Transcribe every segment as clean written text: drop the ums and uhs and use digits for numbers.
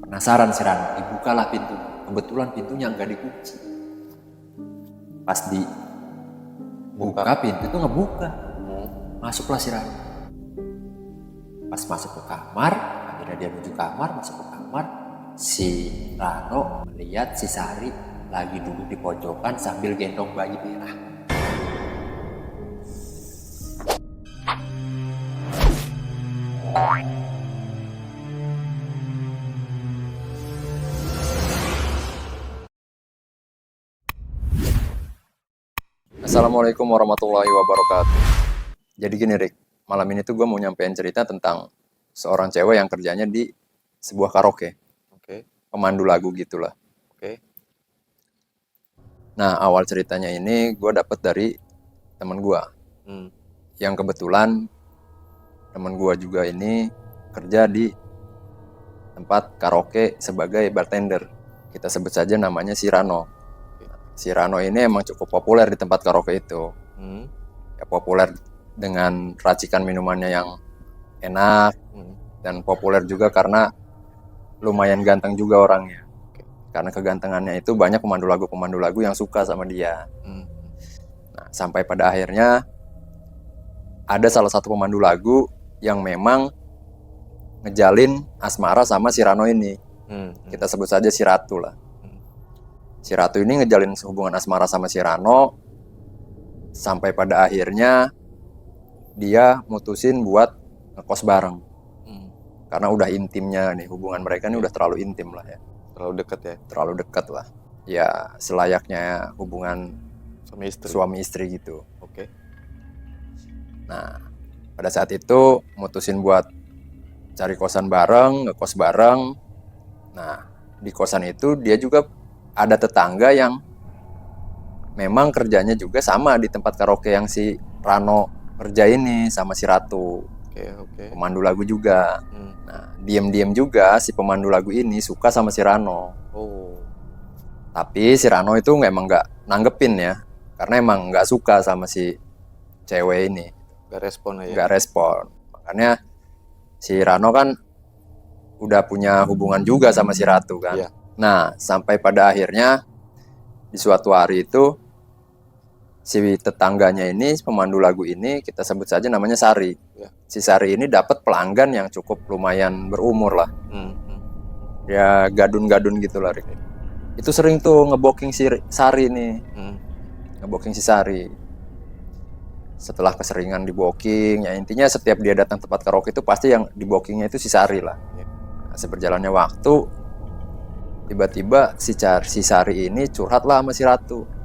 Penasaran si Rano, dibukalah pintu. Kebetulan pintunya nggak dikunci. Pas dibuka pintu itu ngebuka. Masuklah si Rano. Pas masuk ke kamar, akhirnya dia menuju kamar, masuk ke kamar. Si Rano melihat si Sari lagi duduk di pojokan sambil gendong bayi merah. Assalamualaikum warahmatullahi wabarakatuh. Jadi gini Rick, malam ini tuh gue mau nyampein cerita tentang seorang cewek yang kerjanya di sebuah karaoke. Pemandu lagu gitulah. Nah awal ceritanya ini gue dapet dari temen gue. Yang kebetulan temen gue juga ini kerja di tempat karaoke sebagai bartender. Kita sebut saja namanya si Rano. Si Rano ini emang cukup populer di tempat karaoke itu. Ya populer dengan racikan minumannya yang enak dan populer juga karena lumayan ganteng juga orangnya. Karena kegantengannya itu banyak pemandu lagu yang suka sama dia. Nah, sampai pada akhirnya ada salah satu pemandu lagu yang memang ngejalin asmara sama si Rano ini. Kita sebut saja si Ratu lah. Si Ratu ini ngejalin hubungan asmara sama si Rano sampai pada akhirnya dia mutusin buat ngekos bareng. Karena udah intimnya nih, hubungan mereka ini udah terlalu intim lah ya. Terlalu dekat ya? Terlalu dekat lah. Ya selayaknya hubungan suami istri gitu. Oke. Nah pada saat itu mutusin buat cari kosan bareng, ngekos bareng. Nah di kosan itu dia juga ada tetangga yang memang kerjanya juga sama di tempat karaoke yang si Rano kerja ini sama si Ratu. Pemandu lagu juga. Nah, diam-diam juga si pemandu lagu ini suka sama si Rano. Tapi si Rano itu emang nggak nanggepin ya, karena emang nggak suka sama si cewek ini. Nggak respon. Makanya si Rano kan udah punya hubungan juga sama si Ratu kan. Iya. Nah, sampai pada akhirnya di suatu hari itu si tetangganya ini, pemandu lagu ini, kita sebut saja namanya Sari. Ya. Si Sari ini dapat pelanggan yang cukup lumayan berumur lah. Ya gadun-gadun gitu lah, Rick. Itu sering tuh ngeboking si Sari nih. Ngeboking si Sari. Setelah keseringan diboking, ya intinya setiap dia datang tempat karaoke itu pasti yang dibokingnya itu si Sari lah. Nah, seberjalannya waktu, tiba-tiba si Sari ini curhat lah sama si Ratu.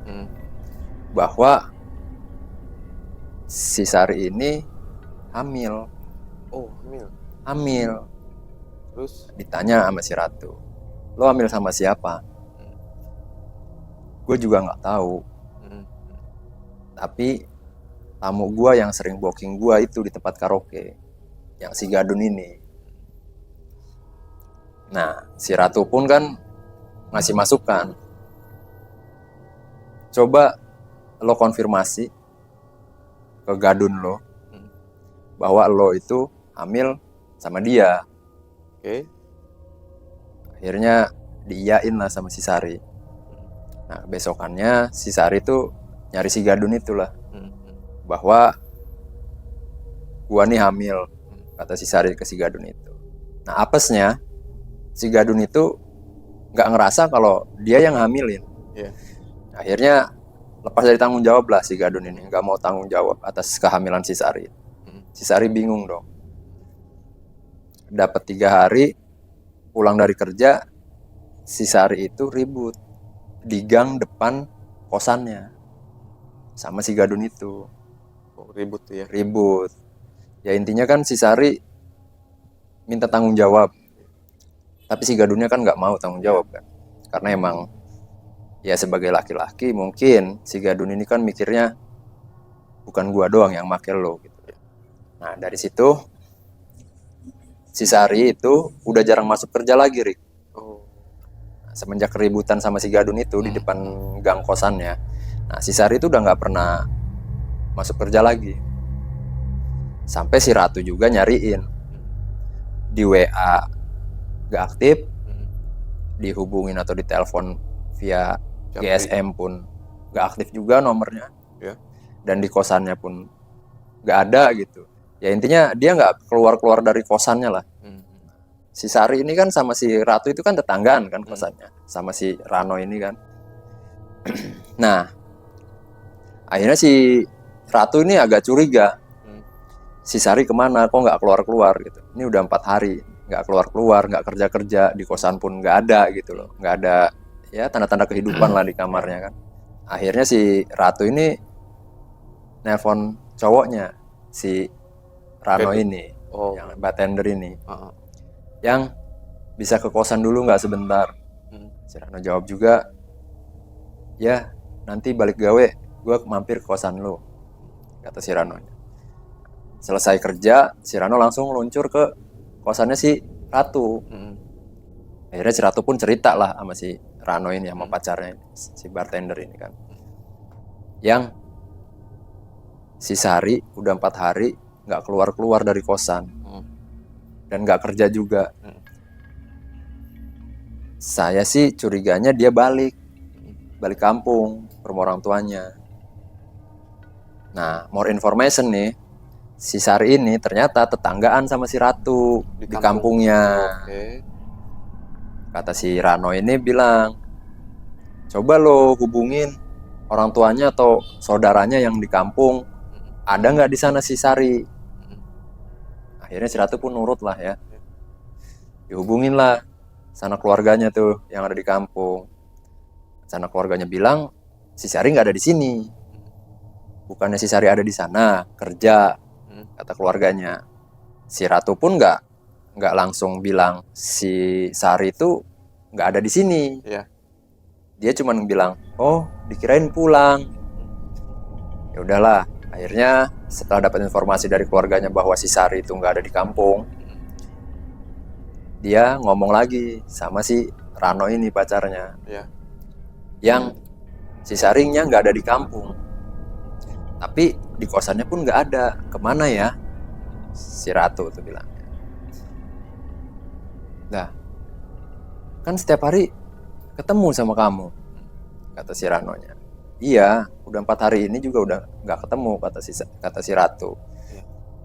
Bahwa si Sari ini hamil. Hamil. Terus? Ditanya sama si Ratu, lo hamil sama siapa? Gue juga nggak tahu. Tapi tamu gue yang sering booking gue itu di tempat karaoke, yang si Gadun ini. Nah, si Ratu pun kan ngasih masukan. Coba lo konfirmasi ke Gadun lo bahwa lo itu hamil sama dia. Akhirnya diiyain lah sama si Sari. Nah besokannya si Sari tuh nyari si Gadun itulah, bahwa gua nih hamil, kata si Sari ke si Gadun itu. Nah apesnya si Gadun itu nggak ngerasa kalau dia yang hamilin. Akhirnya lepas dari tanggung jawab lah si Gadun ini, nggak mau tanggung jawab atas kehamilan si Sari. Si Sari bingung dong. Dapat 3 hari pulang dari kerja, si Sari itu ribut di gang depan kosannya sama si Gadun itu. Ribut ya? Ribut. Ya intinya kan si Sari minta tanggung jawab, tapi si Gadunnya kan nggak mau tanggung jawab kan, karena emang ya sebagai laki-laki mungkin si Gadun ini kan mikirnya bukan gua doang yang make lo gitu. Nah dari situ si Sari itu udah jarang masuk kerja lagi, Rick. Nah, semenjak keributan sama si Gadun itu di depan gang kosannya, nah si Sari itu udah nggak pernah masuk kerja lagi. Sampai si Ratu juga nyariin di WA gak aktif, dihubungin atau ditelepon via Japri. GSM pun nggak aktif juga nomornya. Ya. Dan di kosannya pun nggak ada gitu. Ya intinya dia nggak keluar dari kosannya lah. Si Sari ini kan sama si Ratu itu kan tetanggaan kan kosannya, sama si Rano ini kan. Nah, akhirnya si Ratu ini agak curiga. Si Sari kemana? Kok nggak keluar gitu. Ini udah 4 hari nggak keluar, nggak kerja, di kosan pun nggak ada gitu loh. Nggak ada ya tanda-tanda kehidupan lah di kamarnya kan. Akhirnya si Ratu ini nelpon cowoknya, si Rano ini, yang bartender ini. Yang bisa ke kosan dulu nggak sebentar. Si Rano jawab juga, ya nanti balik gawe gue mampir ke kosan lu, kata si Rano. Selesai kerja, si Rano langsung luncur ke kosannya si Ratu. Akhirnya si Ratu pun cerita lah sama si Rano ini, sama pacarnya si bartender ini kan, yang si Sari udah 4 hari nggak keluar dari kosan dan nggak kerja juga. Saya sih curiganya dia balik kampung ke rumah orang tuanya. Nah, more information nih, si Sari ini ternyata tetanggaan sama si Ratu di kampungnya. Kata si Rano ini bilang, coba lo hubungin orang tuanya atau saudaranya yang di kampung, ada nggak di sana si Sari? Akhirnya si Ratu pun nurut lah ya. Dihubungin lah sana keluarganya tuh yang ada di kampung. Sana keluarganya bilang si Sari nggak ada di sini. Bukannya si Sari ada di sana kerja, kata keluarganya. Si Ratu pun nggak langsung bilang si Sari itu nggak ada di sini. Dia cuma bilang, oh dikirain pulang. Ya udahlah. Akhirnya setelah dapat informasi dari keluarganya bahwa si Sari itu nggak ada di kampung, dia ngomong lagi sama si Rano ini pacarnya, yang si Sarinya nggak ada di kampung, tapi di kosannya pun nggak ada. Kemana ya si Ratu tuh bilang. Nah, kan setiap hari ketemu sama kamu, kata si Ranonya. Iya, udah 4 hari ini juga udah nggak ketemu, kata si Ratu.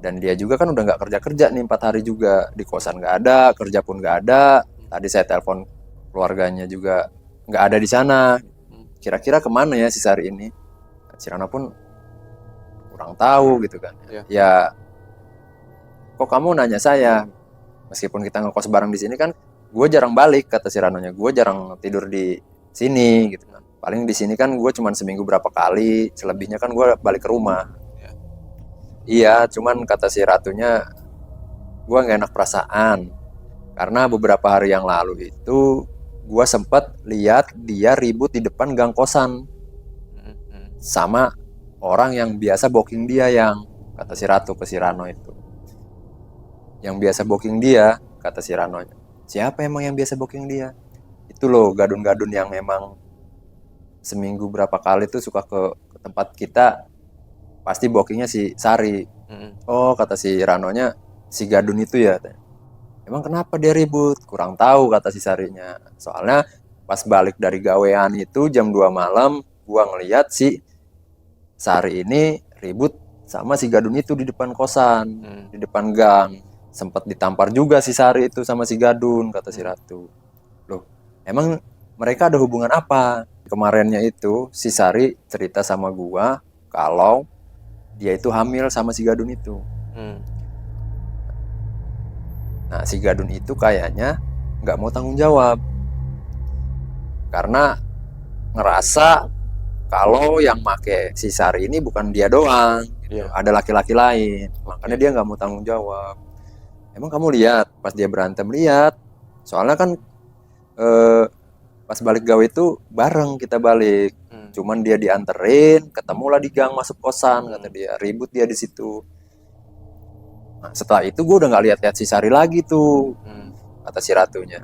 Dan dia juga kan udah nggak kerja nih 4 hari juga, di kosan nggak ada, kerja pun nggak ada. Tadi saya telepon keluarganya juga nggak ada di sana. Kira-kira kemana ya si Sari ini? Si Rano pun kurang tahu gitu kan. Ya, kok kamu nanya saya? Meskipun kita ngekos bareng di sini kan, gue jarang balik, kata si Ranonya. Gue jarang tidur di sini gitu kan. Paling di sini kan gue cuma seminggu berapa kali, selebihnya kan gue balik ke rumah. Iya, cuman kata si Ratunya, gue gak enak perasaan. Karena beberapa hari yang lalu itu, gue sempat lihat dia ribut di depan gang kosan. Sama orang yang biasa booking dia, yang kata si Ratu ke si Rano itu. Yang biasa booking dia, kata si Ranonya. Siapa emang yang biasa booking dia? Itu loh, gadun-gadun yang emang seminggu berapa kali tuh suka ke tempat kita, pasti bookingnya si Sari. Oh, kata si Ranonya, si gadun itu ya. Emang kenapa dia ribut? Kurang tahu, kata si Sarinya. Soalnya pas balik dari gawean itu jam 2 malam, gua ngeliat si Sari ini ribut sama si gadun itu di depan kosan, di depan gang. Sempat ditampar juga si Sari itu sama si gadun, kata si Ratu. Loh, emang mereka ada hubungan apa? Kemarinnya itu si Sari cerita sama gua kalau dia itu hamil sama si gadun itu. Nah, si gadun itu kayaknya nggak mau tanggung jawab karena ngerasa kalau yang make si Sari ini bukan dia doang, gitu. Ada laki-laki lain, makanya dia nggak mau tanggung jawab. Emang kamu lihat pas dia berantem? Lihat, soalnya kan pas balik gawe itu bareng kita balik. Cuman dia dianterin, ketemulah di gang masuk kosan, kata dia. Ribut dia di situ. Nah, setelah itu gue udah nggak lihat si Sari lagi tuh, kata si Ratunya.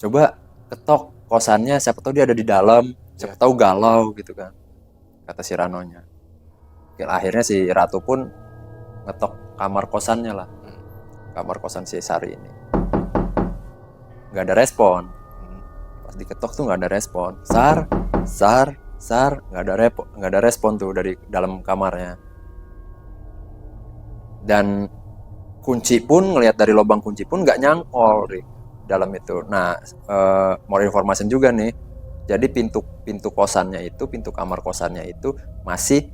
Coba ketok kosannya, siapa tahu dia ada di dalam, siapa tahu galau gitu kan, kata si Ranonya. Akhirnya si Ratu pun ngetok kamar kosannya lah, kamar kosan si Sari ini. nggak ada respon. Pas diketok tuh nggak ada respon. Sar, nggak ada respon tuh dari dalam kamarnya. Dan kunci pun, ngelihat dari lubang kunci pun nggak nyangkol Rick, dalam itu. Nah, more information juga nih. Jadi pintu kosannya itu, pintu kamar kosannya itu masih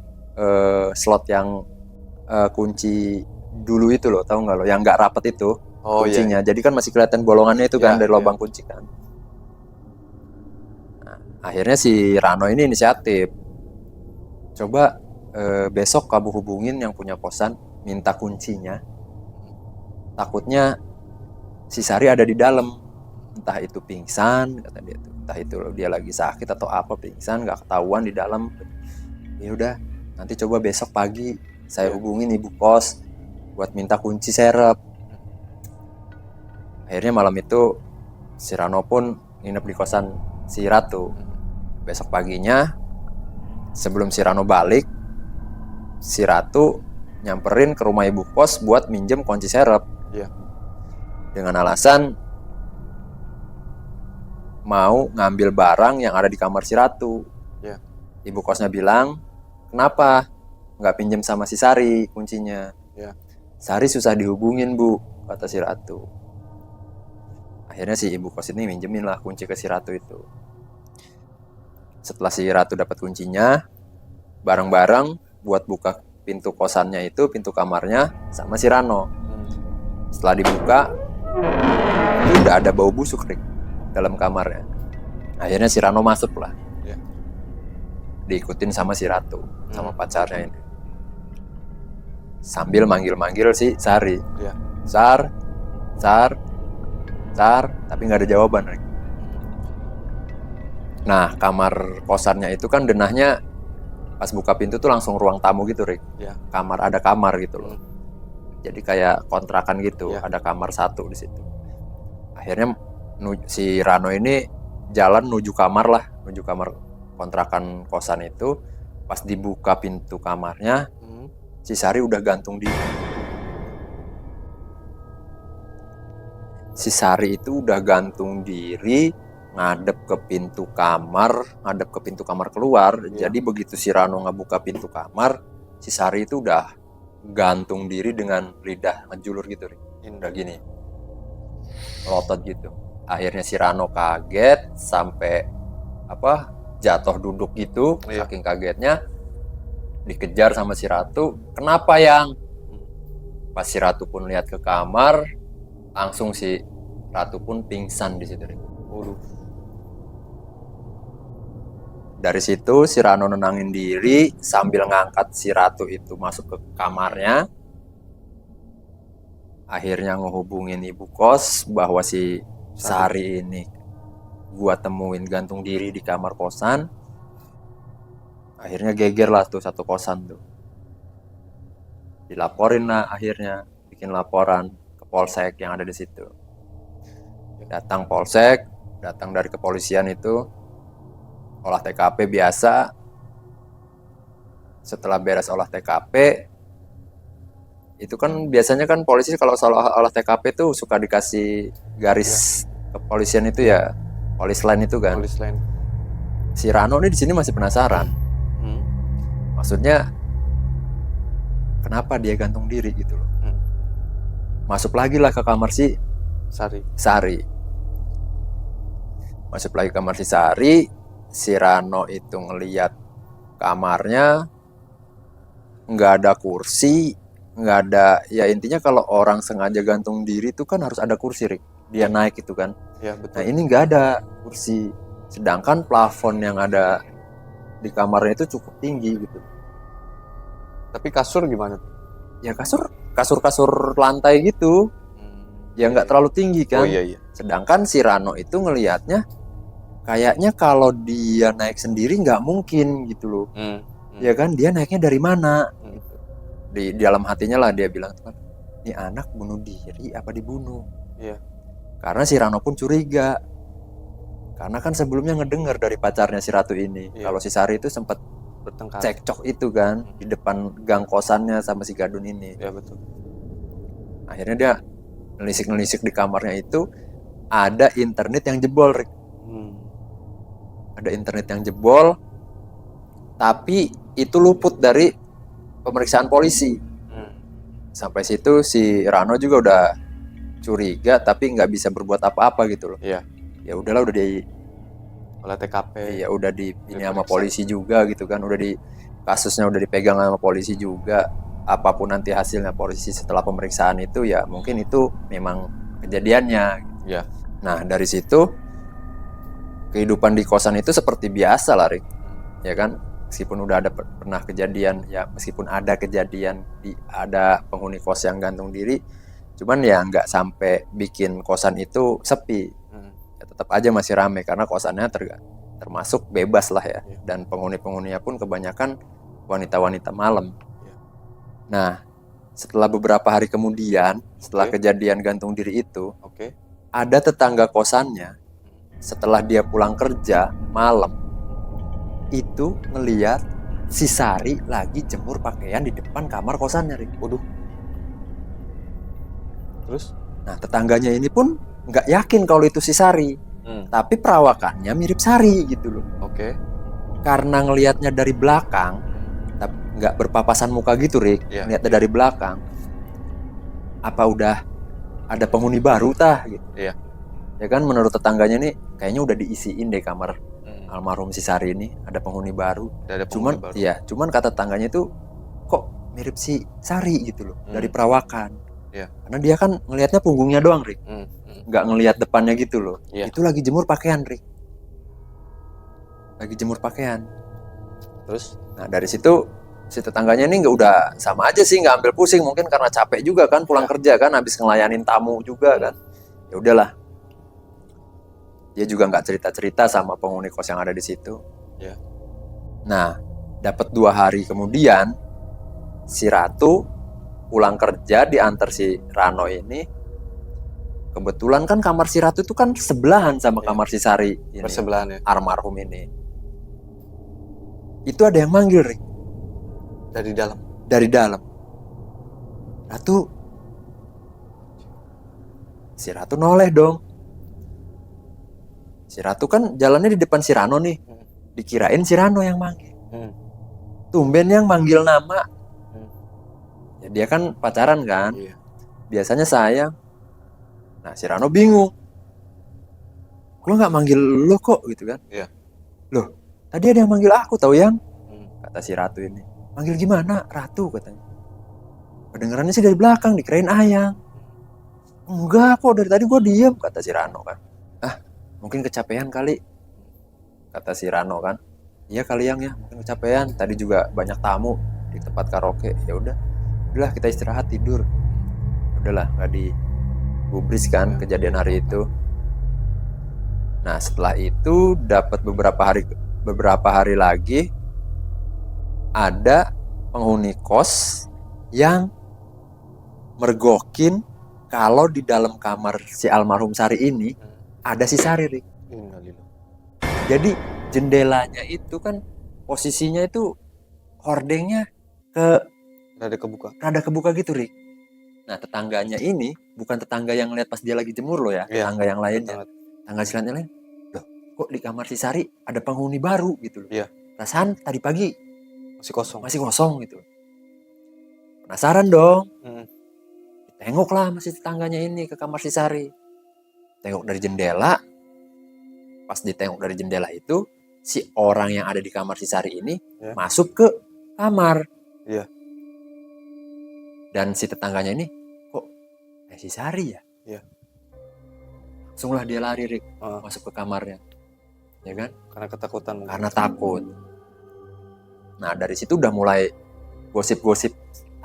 slot yang kunci dulu itu loh, tahu nggak lo? Yang nggak rapet itu kuncinya. Jadi kan masih kelihatan bolongannya itu kan dari lubang kunci kan. Nah, akhirnya si Rano ini inisiatif. Coba besok kamu hubungin yang punya kosan, minta kuncinya. Takutnya si Sari ada di dalam, entah itu pingsan kata dia tuh, entah itu dia lagi sakit atau apa, pingsan nggak ketahuan di dalam. Ya udah, nanti coba besok pagi saya hubungin ibu kos buat minta kunci serep. Akhirnya malam itu si Rano pun nginep di kosan si Ratu. Besok paginya sebelum si Rano balik, si Ratu nyamperin ke rumah ibu kos buat minjem kunci serep. Dengan alasan mau ngambil barang yang ada di kamar si Ratu. Ibu kosnya bilang, kenapa nggak pinjem sama si Sari kuncinya? Sari susah dihubungin bu, kata si Ratu. Akhirnya si ibu kos ini minjemin lah kunci ke si Ratu itu. Setelah si Ratu dapat kuncinya, bareng-bareng buat buka pintu kosannya itu, pintu kamarnya sama si Rano. Setelah dibuka, itu udah ada bau busuk Rick, dalam kamarnya. Akhirnya si Rano masuk lah. Diikutin sama si Ratu, sama pacarnya ini. Sambil manggil-manggil si Sari. Sar, tapi nggak ada jawaban Rick. Nah, kamar kosannya itu kan denahnya pas buka pintu tuh langsung ruang tamu gitu Rick. Ada kamar gitu loh. Jadi kayak kontrakan gitu, ada kamar satu di situ. Akhirnya si Rano ini jalan menuju kamar kontrakan kosan itu. Pas dibuka pintu kamarnya, si Sari udah gantung diri. Si Sari itu udah gantung diri, ngadep ke pintu kamar keluar. Jadi begitu si Rano ngebuka pintu kamar, si Sari itu udah gantung diri dengan lidah ngejulur gitu, udah gini, melotot gitu. Akhirnya si Rano kaget sampai jatuh duduk gitu, saking kagetnya. Dikejar sama si Ratu, kenapa yang? Pas si Ratu pun lihat ke kamar, langsung si Ratu pun pingsan di situ. Dari situ si Rano nenangin diri sambil ngangkat si Ratu itu masuk ke kamarnya. Akhirnya ngehubungin ibu kos bahwa si Sari ini gua temuin gantung diri di kamar kosan. Akhirnya geger lah tuh satu kosan tuh. Dilaporin lah akhirnya, bikin laporan ke polsek yang ada di situ. Datang polsek, datang dari kepolisian itu, olah TKP biasa. Setelah beres olah TKP, itu kan biasanya kan polisi kalau soal olah TKP tuh suka dikasih garis kepolisian itu ya, polis line itu kan. Si Rano nih di sini masih penasaran. Maksudnya kenapa dia gantung diri gitu loh. Masuk lagi lah ke kamar si Sari. Masuk lagi ke kamar si Sari, si Rano itu ngeliat kamarnya nggak ada kursi, nggak ada, ya intinya kalau orang sengaja gantung diri itu kan harus ada kursi Rick. Dia naik itu kan. Nah ini nggak ada kursi, sedangkan plafon yang ada di kamarnya itu cukup tinggi gitu. Tapi kasur gimana? Ya kasur lantai gitu. Ya nggak terlalu tinggi kan. Sedangkan si Rano itu ngelihatnya kayaknya kalau dia naik sendiri nggak mungkin gitu loh. Ya kan, dia naiknya dari mana? Di dalam hatinya lah dia bilang, ini anak bunuh diri apa dibunuh? Karena si Rano pun curiga. Karena kan sebelumnya ngedengar dari pacarnya si Ratu ini, kalau si Sari itu sempat bertengkar, cekcok itu kan di depan gang kosannya sama si Gadun ini. Betul. Akhirnya dia nelisik di kamarnya itu, ada internet yang jebol, Rick. Ada internet yang jebol, tapi itu luput dari pemeriksaan polisi. Sampai situ si Rano juga udah curiga, tapi nggak bisa berbuat apa-apa gitu loh. Iya. Ya udahlah, udah di Olah TKP. ya udah di ini sama polisi juga gitu kan, udah di kasusnya udah dipegang sama polisi juga. Apapun nanti hasilnya polisi setelah pemeriksaan itu, ya mungkin itu memang kejadiannya. Iya. Nah dari situ kehidupan di kosan itu seperti biasa lah, Rick. Ya kan, meskipun udah ada pernah kejadian, ya meskipun ada kejadian ada penghuni kos yang gantung diri, cuman ya nggak sampai bikin kosan itu sepi. Ya tetap aja masih rame karena kosannya termasuk bebas lah ya. Dan penghuni-penghuninya pun kebanyakan wanita-wanita malam. Nah, setelah beberapa hari kemudian, setelah kejadian gantung diri itu, ada tetangga kosannya, setelah dia pulang kerja malam, itu ngeliat si Sari lagi jemur pakaian di depan kamar kosannya, Rick. Waduh. Terus? Nah, tetangganya ini pun nggak yakin kalau itu si Sari, tapi perawakannya mirip Sari gitu loh. Karena ngelihatnya dari belakang, nggak berpapasan muka gitu, Rick. Ngelihatnya dari belakang, apa udah ada penghuni baru tah gitu. Ya kan, menurut tetangganya nih kayaknya udah diisiin deh kamar almarhum si Sari ini, ada penghuni baru. Cuman kata tetangganya itu kok mirip si Sari gitu loh, dari perawakan. Karena dia kan ngelihatnya punggungnya doang, Rick. Nggak ngelihat depannya gitu loh. Itu lagi jemur pakaian, Rick. Lagi jemur pakaian. Terus? Nah dari situ si tetangganya ini nggak, udah sama aja sih, nggak ambil pusing, mungkin karena capek juga kan pulang kerja kan, habis ngelayanin tamu juga kan. Ya udahlah, dia juga nggak cerita-cerita sama penghuni kos yang ada di situ. Nah, dapat 2 hari kemudian si Ratu pulang kerja, diantar si Rano ini. Kebetulan kan kamar si Ratu itu kan sebelahan sama kamar si Sari ini, bersebelahan ya, almarhum ini. Itu ada yang manggil, Rick. Dari dalam. Si Ratu noleh dong. Si Ratu kan jalannya di depan si Rano nih. Dikirain si Rano yang manggil. Tumben yang manggil nama. Ya dia kan pacaran kan. Biasanya sayang. Nah si Rano bingung. Gua nggak manggil lo kok gitu kan. Loh, tadi ada yang manggil aku tahu yang? Kata si Ratu ini. Manggil gimana? Ratu katanya. Kedengarannya sih dari belakang, dikirain ayang. Enggak kok, dari tadi gue diem, kata si Rano kan. Mungkin kecapean kali, kata si Rano kan. Iya kali yang ya, mungkin kecapean. Tadi juga banyak tamu di tempat karaoke. Ya udahlah kita istirahat tidur. Udahlah, nggak digubris kan kejadian hari itu. Nah setelah itu dapat beberapa hari lagi, ada penghuni kos yang mergokin kalau di dalam kamar si almarhum Sari ini ada si Sari, Rick. Jadi jendelanya itu kan posisinya itu hordengnya rada kebuka gitu, Rick. Nah tetangganya ini bukan tetangga yang ngeliat pas dia lagi jemur loh ya, tetangga yang lainnya. Tetangga selanjutnya lain, loh kok di kamar si Sari ada penghuni baru gitu loh. Perasaan tadi pagi masih kosong gitu. Penasaran dong. Tengoklah masih tetangganya ini ke kamar si Sari. Tengok dari jendela. Pas ditengok dari jendela itu, si orang yang ada di kamar si Sari ini masuk ke kamar. Dan si tetangganya ini, kok si Sari ya? Langsunglah dia lari, Rick, masuk ke kamarnya. Ya kan? Karena ketakutan. Karena takut. Nah dari situ udah mulai gosip-gosip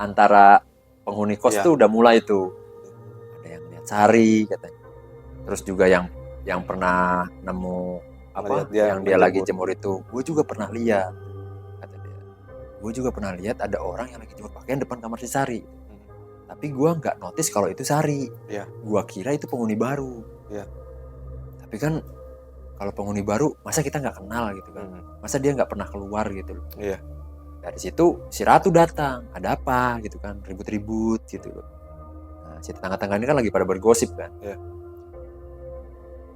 antara penghuni kos tuh udah mulai tuh. Ada yang lihat Sari katanya. Terus juga yang pernah nemu yang dia lagi jemur itu, gue juga pernah lihat, kata dia. Gue juga pernah lihat ada orang yang lagi jemur pakaian depan kamar si Sari. Tapi gue nggak notice kalau itu Sari. Gue kira itu penghuni baru. Tapi kan kalau penghuni baru, masa kita nggak kenal gitu kan? Masa dia nggak pernah keluar gitu loh. Dari situ si Ratu datang, ada apa gitu kan, ribut-ribut gitu loh. Nah si tetangga-tetangga ini kan lagi pada bergosip kan.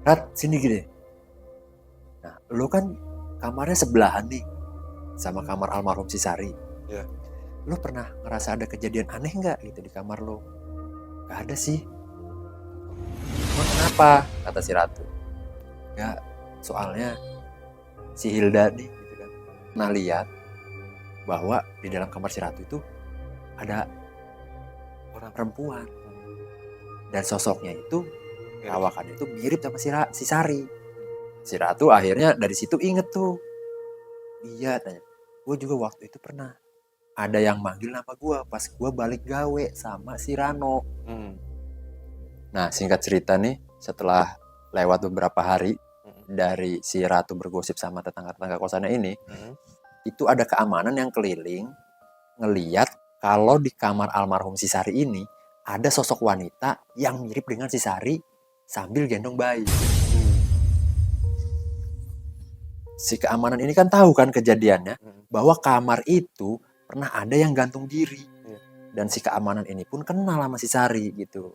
Rat, sini gini. Nah, lu kan kamarnya sebelahan nih sama kamar almarhum si Sari. Iya. Lu pernah ngerasa ada kejadian aneh nggak gitu di kamar lu? Gak ada sih. Emang kenapa? Kata si Ratu. Ya, soalnya si Hilda nih gitu kan pernah lihat bahwa di dalam kamar si Ratu itu ada orang perempuan dan sosoknya itu perawakannya itu mirip sama si Sari. Si Ratu akhirnya dari situ inget tuh, iya tanya, gue juga waktu itu pernah ada yang manggil nama gue pas gue balik gawe sama si Rano. Nah singkat cerita nih, setelah lewat beberapa hari dari si Ratu bergosip sama tetangga-tetangga kosannya ini, itu ada keamanan yang keliling ngeliat kalau di kamar almarhum si Sari ini ada sosok wanita yang mirip dengan si Sari sambil gendong bayi. Si keamanan ini kan tahu kan kejadiannya, bahwa kamar itu pernah ada yang gantung diri. Dan si keamanan ini pun kenal sama si Sari gitu.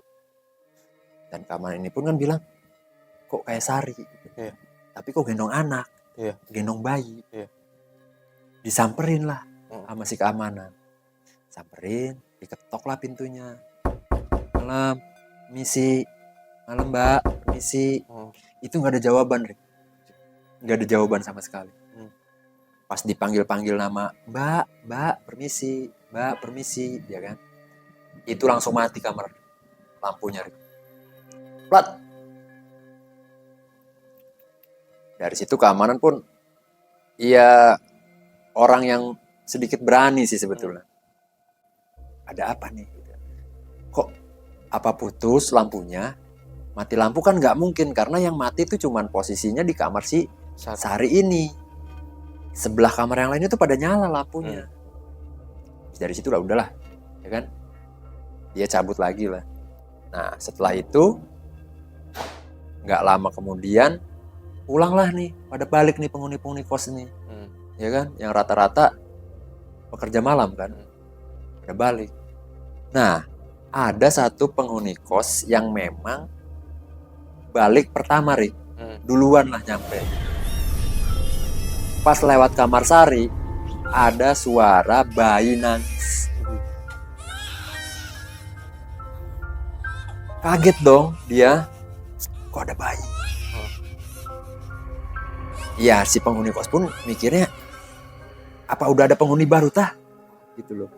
Dan keamanan ini pun kan bilang, kok kayak Sari gitu. Tapi kok gendong anak, gendong bayi. Disamperin lah sama si keamanan. Samperin, diketok lah pintunya. Malam, misi. Malam mbak, misi. Itu gak ada jawaban, Rick. Gak ada jawaban sama sekali. Pas dipanggil-panggil nama, mbak, permisi, ya kan. Itu langsung mati kamar lampunya, Rick. Plat. Dari situ keamanan pun, ya orang yang sedikit berani sih sebetulnya. Ada apa nih? Kok apa putus lampunya? Mati lampu kan nggak mungkin karena yang mati itu cuman posisinya di kamar si Sari ini. Sebelah kamar yang lainnya tuh pada nyala lampunya. Dari situ lah udahlah, ya kan? Dia cabut lagi lah. Nah setelah itu nggak lama kemudian pulanglah nih, pada balik nih penghuni-penghuni kos nih, ya kan? Yang rata-rata pekerja malam kan, pada balik. Nah ada satu penghuni kos yang memang balik pertama, Rick. Duluan lah nyampe. Pas lewat kamar Sari, ada suara bayi nangis. Kaget dong dia. Kok ada bayi? Ya si penghuni kos pun mikirnya, apa udah ada penghuni baru tah? Gitu loh.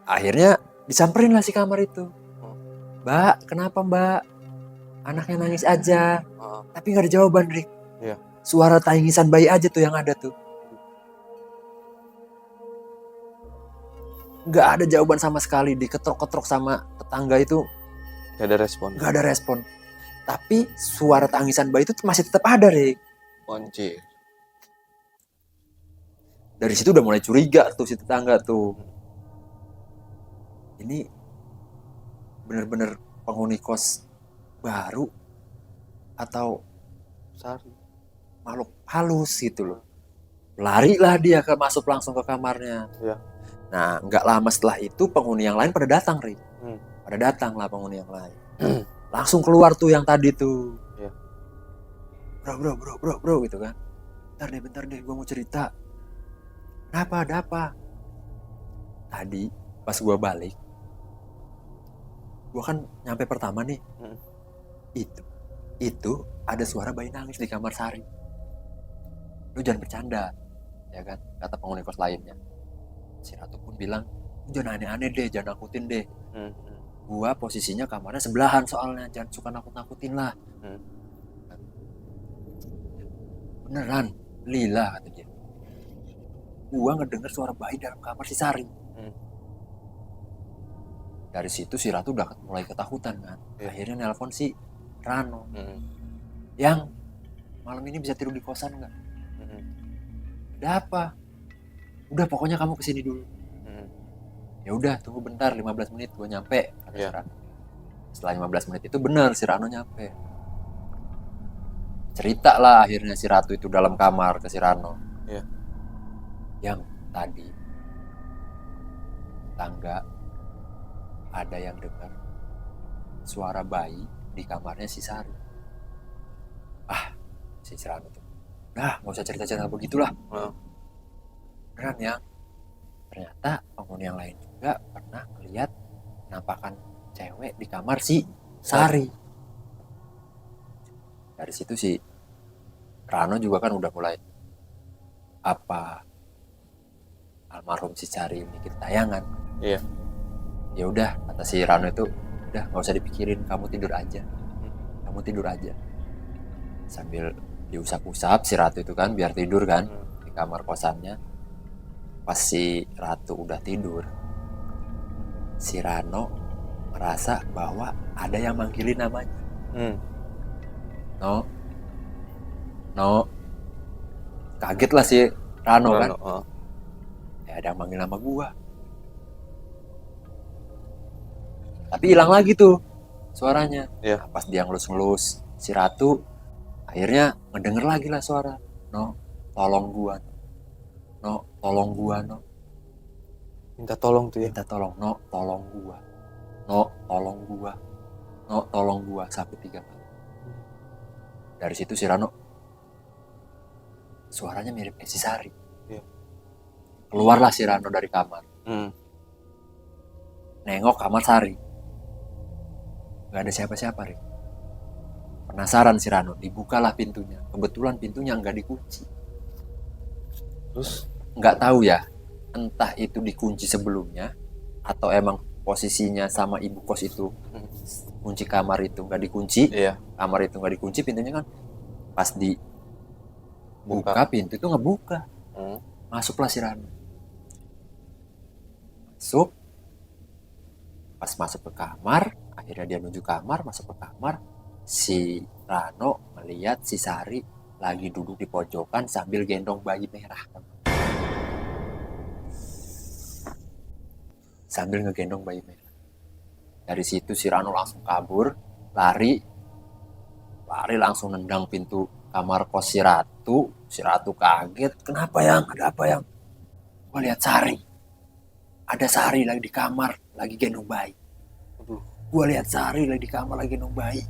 Akhirnya disamperin lah si kamar itu. Mbak, kenapa mbak? Anaknya nangis aja. Tapi gak ada jawaban, Rick. Suara tangisan bayi aja tuh yang ada tuh. Gak ada jawaban sama sekali. Diketrok-ketrok sama tetangga itu. Gak ada respon. Gak ada respon. Tapi suara tangisan bayi itu masih tetap ada, Rick. Kunci. Dari situ udah mulai curiga tuh si tetangga tuh. Ini bener-bener penghuni kos baru atau Sari makhluk halus gitu loh. Larilah dia masuk langsung ke kamarnya. Nah nggak lama setelah itu penghuni yang lain pada datang, Rick. Pada datang lah penghuni yang lain. Langsung keluar tuh yang tadi tuh. Bro gitu kan. Bentar deh gue mau cerita. Kenapa, ada apa? Tadi pas gue balik, gue kan nyampe pertama nih. Itu ada suara bayi nangis di kamar Sari. Lu jangan bercanda, ya kan? Kata penghuni kos lainnya. Si Ratu pun bilang, jangan aneh-aneh deh, jangan nakutin deh. Gua posisinya kamarnya sebelahan soalnya, jangan suka nakut-nakutin lah. Beneran, lila kata dia. Gua ngedenger suara bayi dalam kamar si Sari. Dari situ si Ratu udah mulai ketakutan kan. Akhirnya nelpon si Rano. Yang malam ini bisa tidur di kosan nggak? Ada apa? Udah pokoknya kamu kesini dulu. Ya udah tunggu bentar 15 menit gue nyampe. Kata si Rano. Setelah 15 menit itu benar si Rano nyampe. Cerita lah akhirnya si Ratu itu dalam kamar ke si Rano. Yang tadi tangga ada yang dengar suara bayi di kamarnya si Sari. Si Rano tuh, nggak usah cerita-cerita begitulah. Beneran ya, ternyata penghuni yang lain juga pernah melihat penampakan cewek di kamar si Sari. Dari situ si Rano juga kan udah mulai, apa almarhum si Sari ini bikin tayangan. Iya. Ya udah, kata si Rano itu, udah nggak usah dipikirin, kamu tidur aja. Sambil diusap-usap si Ratu itu kan biar tidur kan di kamar kosannya. Pas si Ratu udah tidur, si Rano merasa bahwa ada yang manggilin namanya. No. Kaget lah si Rano kan. Ada yang manggil nama gua. Tapi hilang lagi tuh suaranya. Pas dia ngelus-ngelus si Ratu, akhirnya ngedenger lagi lah suara. No, tolong gua. Minta tolong tuh ya. Minta tolong, no, tolong gua. Sampai 3 kali. Dari situ si Rano, suaranya mirip kayak si Sari. Keluarlah si Rano dari kamar. Nengok kamar Sari. Gak ada siapa-siapa, Rik. Penasaran si Rano, dibukalah pintunya. Kebetulan pintunya nggak dikunci. Terus? Nggak tahu ya, entah itu dikunci sebelumnya atau emang posisinya sama ibu kos itu kunci kamar itu nggak dikunci. Kamar itu nggak dikunci, pintunya kan pas dibuka pintu itu ngebuka. Masuklah si Rano. Pas masuk ke kamar, akhirnya dia menuju kamar, masuk ke kamar, si Rano melihat si Sari lagi duduk di pojokan sambil gendong bayi merah. Sambil ngegendong bayi merah. Dari situ si Rano langsung kabur, lari langsung nendang pintu kamar kos si Ratu. Si Ratu kaget, kenapa yang? Ada apa yang? Gua lihat Sari. Ada Sari lagi di kamar, lagi gendong bayi. Gua lihat Sari lagi di kamar lagi gendong bayi.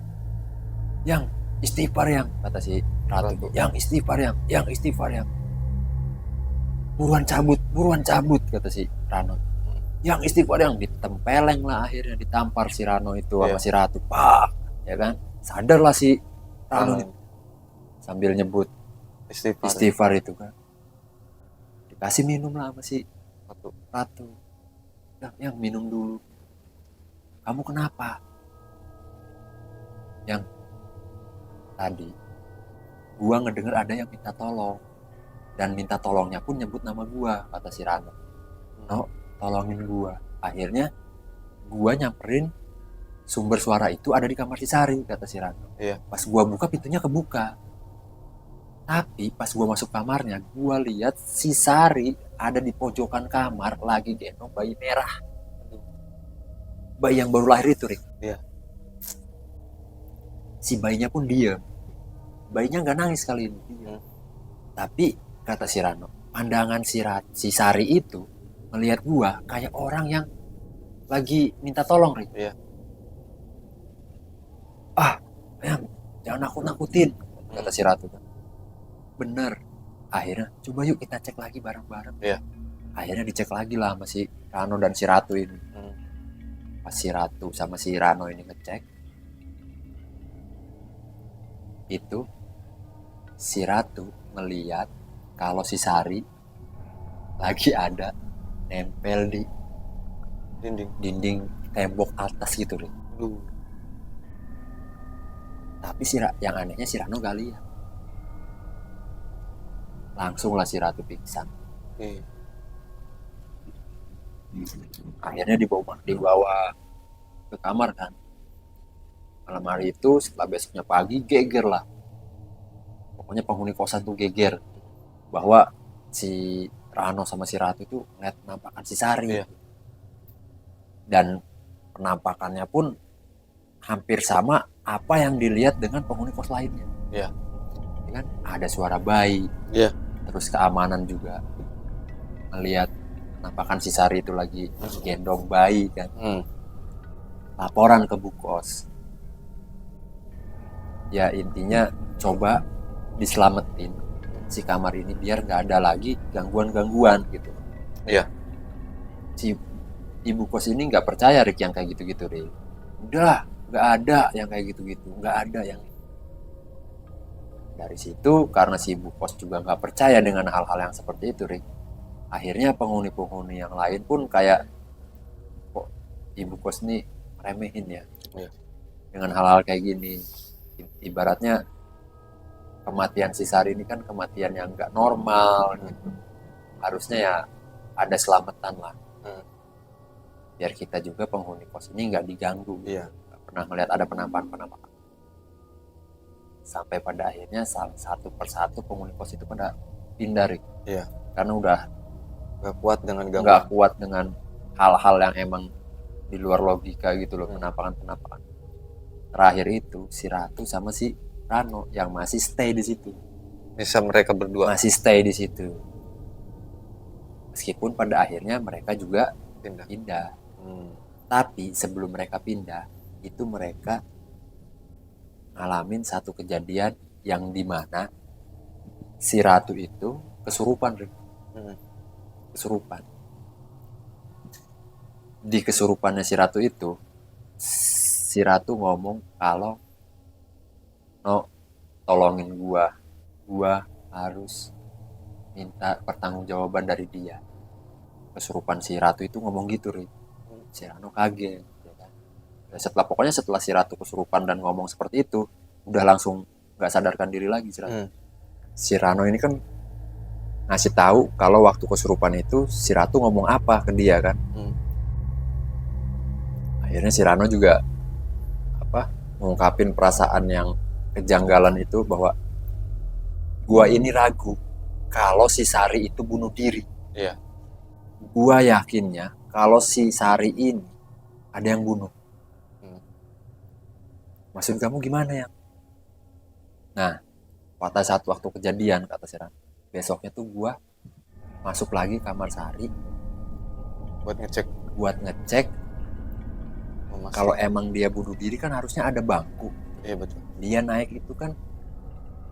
Yang istighfar yang, kata si Ratu. Yang istighfar yang. Buruan cabut, kata si Rano. Yang istighfar yang, ditempeleng lah akhirnya, ditampar si Rano itu sama si Ratu. Pak, ya kan? Sadarlah si Rano sambil nyebut istighfar itu kan. Dikasih minum lah sama si Ratu. Yang minum dulu. Kamu kenapa? Yang tadi gua ngedenger ada yang minta tolong, dan minta tolongnya pun nyebut nama gua, kata si Rano. No, tolongin gua. Akhirnya gua nyamperin sumber suara itu ada di kamar si Sari, kata si Rano. Pas gua buka, pintunya kebuka. Tapi pas gua masuk kamarnya, gua lihat si Sari ada di pojokan kamar lagi gendong bayi merah. Bayi yang baru lahir itu, Rik. Si bayinya pun diam. Bayinya nggak nangis kali ini. Tapi kata si Rano, pandangan si Sari itu melihat gua kayak orang yang lagi minta tolong, Rik. Jangan nakut-nakutin, kata si Ratu. Bener. Akhirnya coba yuk kita cek lagi bareng-bareng. Akhirnya dicek lagi lah sama si Rano dan si Ratu ini. Pas si Ratu sama si Rano ini ngecek, itu si Ratu melihat kalau si Sari lagi ada nempel di dinding tembok atas gitu, Rik. Tapi yang anehnya si Rano gak lihat. Langsung lah si Ratu pingsan. Akhirnya dibawa ke kamar kan. Malam hari itu setelah besoknya pagi geger lah. Pokoknya penghuni kosan tuh geger bahwa si Rano sama si Ratu itu ngeliat penampakan si Sari. Dan penampakannya pun hampir sama apa yang dilihat dengan penghuni kos lainnya. Kan ada suara bayi. Terus keamanan juga melihat penampakan si Sari itu lagi gendong bayi kan. Laporan ke Bu Kos. Ya intinya coba diselamatin si kamar ini biar nggak ada lagi gangguan-gangguan gitu. Iya. Si ibu kos ini nggak percaya Rick yang kayak gitu-gitu Rick. Udah nggak ada yang kayak gitu-gitu, nggak ada yang. Dari situ karena si ibu kos juga nggak percaya dengan hal-hal yang seperti itu Rick. Akhirnya penghuni-penghuni yang lain pun kayak kok ibu kos nih remehin ya. Iya. Dengan hal-hal kayak gini. Ibaratnya kematian si Sari ini kan kematian yang nggak normal gitu. Harusnya ya ada selamatan lah. Biar kita juga penghuni kos ini nggak diganggu. Iya. Nggak pernah melihat ada penampakan. Sampai pada akhirnya satu persatu penghuni kos itu pada pindah Rick. Iya. Karena udah Nggak kuat dengan gangguan. nggak kuat dengan hal-hal yang emang di luar logika gitu loh, penampakan. Terakhir itu si Ratu sama si Rano yang masih stay di situ. Bisa mereka berdua Masih stay di situ. Meskipun pada akhirnya mereka juga pindah. Tapi sebelum mereka pindah, itu mereka ngalamin satu kejadian yang dimana si Ratu itu kesurupan. Kesurupan. Di kesurupannya si Ratu itu, si Ratu ngomong kalau no, tolongin gua harus minta pertanggungjawaban dari dia. Kesurupan si Ratu itu ngomong gitu Rik. Si Rano kaget ya kan? Pokoknya setelah si Ratu kesurupan dan ngomong seperti itu, udah langsung gak sadarkan diri lagi si Ratu. Si Rano ini kan ngasih tahu kalau waktu kesurupan itu si Ratu ngomong apa ke dia kan. Akhirnya si Rano juga ngungkapin perasaan yang kejanggalan itu bahwa gua ini ragu kalau si Sari itu bunuh diri. Iya. Gua yakinnya kalau si Sari ini ada yang bunuh. Maksud kamu gimana ya? Nah, pada saat waktu kejadian kata si Rano, besoknya tuh gua masuk lagi kamar Sari buat ngecek kalau emang dia bunuh diri kan harusnya ada bangku. Iya betul. Dia naik itu kan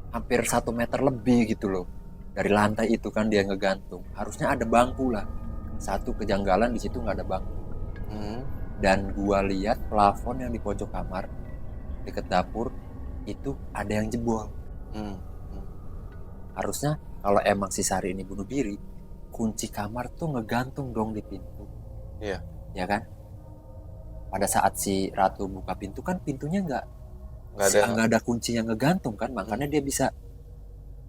hampir 1 meter lebih gitu loh. Dari lantai itu kan dia ngegantung. Harusnya ada bangku lah. Satu kejanggalan di situ nggak ada bangku. Dan gua lihat plafon yang di pojok kamar deket dapur itu ada yang jebol. Harusnya kalau emang si Sari ini bunuh diri, kunci kamar tuh ngegantung dong di pintu. Iya. Ya kan? Pada saat si Ratu buka pintu kan pintunya nggak ada kunci yang ngegantung kan, makanya dia bisa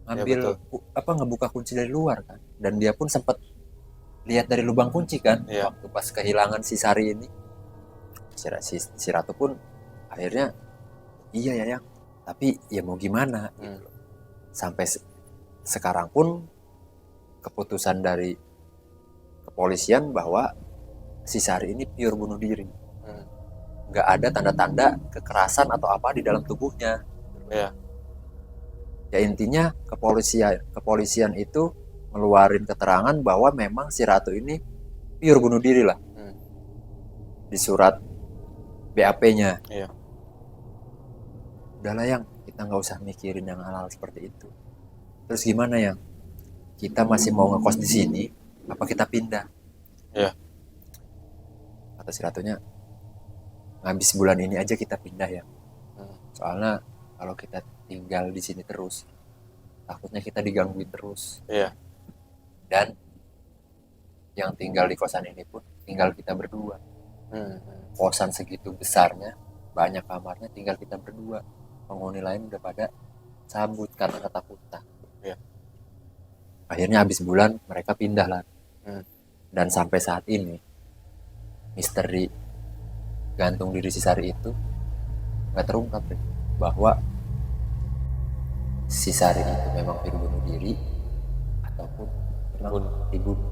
ngambil ngebuka kunci dari luar kan. Dan dia pun sempat lihat dari lubang kunci kan, waktu pas kehilangan si Sari ini. Si Ratu pun akhirnya iya ya yang, tapi ya mau gimana gitu. Sampai sekarang pun keputusan dari kepolisian bahwa si Sari ini pure bunuh diri. Nggak ada tanda-tanda kekerasan atau apa di dalam tubuhnya. Ya intinya kepolisian itu ngeluarin keterangan bahwa memang si Ratu ini pure bunuh diri lah. Di surat BAP-nya. Udahlah yang, kita nggak usah mikirin yang hal-hal seperti itu. Terus gimana yang? Kita masih mau ngekos di sini? Apa kita pindah? Kata si Ratunya, habis bulan ini aja kita pindah ya. Soalnya kalau kita tinggal di sini terus, takutnya kita digangguin terus. Dan yang tinggal di kosan ini pun tinggal kita berdua. Kosan segitu besarnya, banyak kamarnya, tinggal kita berdua. Penghuni lain udah pada cabut karena ketakutan. Akhirnya habis bulan mereka pindah lah. Dan sampai saat ini misteri gantung diri si Sari itu nggak terungkap bahwa si Sari itu memang bunuh diri ataupun memang dibunuh.